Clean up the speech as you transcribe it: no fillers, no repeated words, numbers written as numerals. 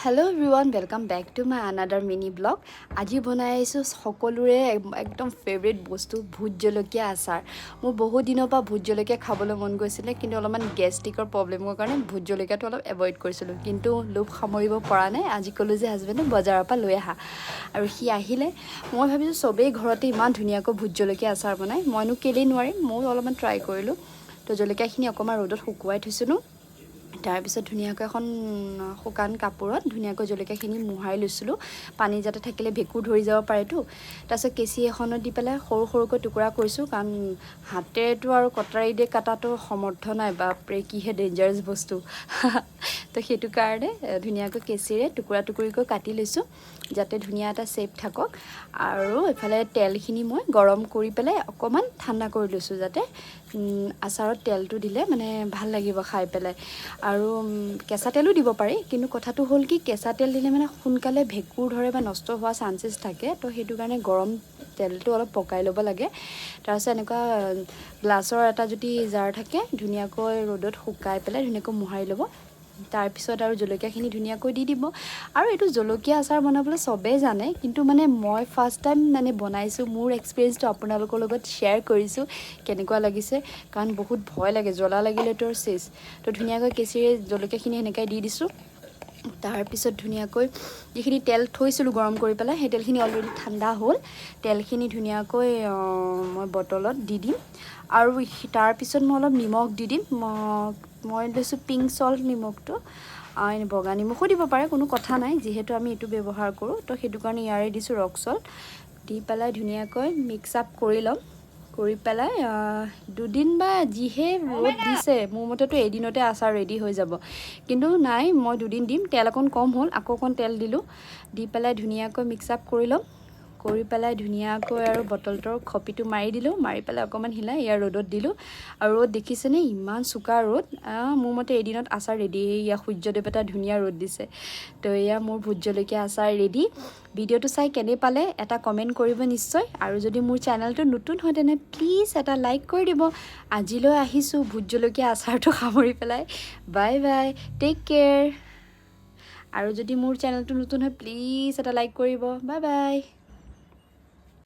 Hello everyone, welcome back to my another mini vlog. আজি বনাই আছো সকলোৰে একদম ফেভাৰিট বস্তু ভূত জলকীয়া আচাৰ। মোৰ বহুত দিনৰ পৰা ভূত জলকীয়া খাবলৈ মন গৈছিল কিন্তু অলপমান গ্যাস্ট্ৰিকৰ প্ৰবলেমৰ কাৰণে ভূত জলকীয়াটো অলপ এভয়েড কৰিছিল কিন্তু লোভ সামৰিব পৰা নাই। আজি কলো যে হাজবেণ্ডে বজাৰৰ পৰা লৈ আহা আৰু সি আহিলে মই ভাবিছো সবেই ঘৰতে ইমান ধুনীয়াকৈ ভূত জলকীয়া আচাৰ বনাই মইনো কেলেই নোৱাৰিম মই অলপমান ট্ৰাই কৰিলো। তো জলকীয়াখিনি অকমান ৰ'দত শুকুৱাই থৈছিলো তাৰ পিছত ধুনীয়াকৈ এখন শুকান কাপোৰত ধুনীয়াকৈ জলকীয়াখিনি মোহাৰি লৈছিলোঁ পানী যাতে থাকিলে ভেঁকুৰ ধৰি যাব পাৰেতো তাৰপিছত কেঁচি এখনত দি পেলাই সৰু সৰুকৈ টুকুৰা কৰিছোঁ কাৰণ হাতেৰেতো আৰু কটাৰী দি কাটাটো সমৰ্থ নাই বাপৰে কিহে ডেঞ্জাৰাছ বস্তু তো সেইটো কাৰণে ধুনীয়াকৈ কেঁচিৰে টুকুৰা টুকুৰিকৈ কাটি লৈছোঁ যাতে ধুনীয়া এটা শেপ থাকক আৰু এফালে তেলখিনি মই গৰম কৰি পেলাই অকণমান ঠাণ্ডা কৰি লৈছোঁ যাতে আচাৰত তেলটো দিলে মানে ভাল লাগিব খাই পেলাই আৰু কেঁচা তেলো দিব পাৰি কিন্তু কথাটো হ'ল কি কেঁচা তেল দিলে মানে সোনকালে ভেঁকুৰ ধৰে বা নষ্ট হোৱা চান্সেছ থাকে তো সেইটো কাৰণে গৰম তেলটো অলপ পকাই ল'ব লাগে তাৰপিছত এনেকুৱা গ্লাছৰ এটা যদি জাৰ থাকে ধুনীয়াকৈ ৰ'দত শুকাই পেলাই ধুনীয়াকৈ মোহাৰি ল'ব তাৰপিছত আৰু জলকীয়াখিনি ধুনীয়াকৈ দি দিব আৰু এইটো জলকীয়া আচাৰ বনাবলৈ সবেই জানে কিন্তু মানে মই ফাৰ্ষ্ট টাইম মানে বনাইছোঁ মোৰ এক্সপিৰিয়েঞ্চটো আপোনালোকৰ লগত শ্বেয়াৰ কৰিছোঁ কেনেকুৱা লাগিছে কাৰণ বহুত ভয় লাগে জ্বলা লাগিলেতো চেচ তো ধুনীয়াকৈ কেঁচিৰে জলকীয়াখিনি এনেকৈ দি দিছোঁ তাৰপিছত ধুনীয়াকৈ যিখিনি তেল থৈছিলোঁ গৰম কৰি পেলাই সেই তেলখিনি অলৰেডি ঠাণ্ডা হ'ল তেলখিনি ধুনীয়াকৈ মই বটলত দি দিম আৰু তাৰপিছত মই অলপ নিমখ দি দিম মই লৈছোঁ পিংক সল্ট নিমখটো বগা নিমখো দিব পাৰে কোনো কথা নাই যিহেতু আমি এইটো ব্যৱহাৰ কৰোঁ তো সেইটো কাৰণে ইয়াৰে দিছোঁ ৰক সল্ট দি পেলাই ধুনীয়াকৈ মিক্স আপ কৰি ল'ম কৰি পেলাই দুদিন বা যিহে ৰ'দ দিছে মোৰ মতেতো এদিনতে আচাৰ ৰেডি হৈ যাব কিন্তু নাই মই দুদিন দিম তেল অকণ কম হ'ল আকৌ অকণ তেল দিলোঁ দি পেলাই ধুনীয়াকৈ মিক্স আপ কৰি ল'ম কৰি পেলাই ধুনীয়াকৈ আৰু বটলটোৰ খপিটো মাৰি দিলোঁ মাৰি পেলাই অকণমান হিলাই ইয়াৰ ৰ'দত দিলোঁ আৰু ৰ'দ দেখিছেনে ইমান চোকা ৰ'দ মোৰ মতে এদিনত আচাৰ ৰেডি ইয়াৰ সূৰ্যদেৱ এটা ধুনীয়া ৰ'দ দিছে তো এয়া মোৰ ভূত জলকীয়া আচাৰ ৰেডি ভিডিঅ'টো চাই কেনে পালে এটা কমেণ্ট কৰিব নিশ্চয় আৰু যদি মোৰ চেনেলটো নতুন হয় তেনে প্লিজ এটা লাইক কৰি দিব আজিলৈ আহিছোঁ ভূত জলকীয়া আচাৰটো সামৰি পেলাই বাই বাই টেক কেয়াৰ আৰু যদি মোৰ চেনেলটো নতুন হয় প্লিজ এটা লাইক কৰিব বাই বাই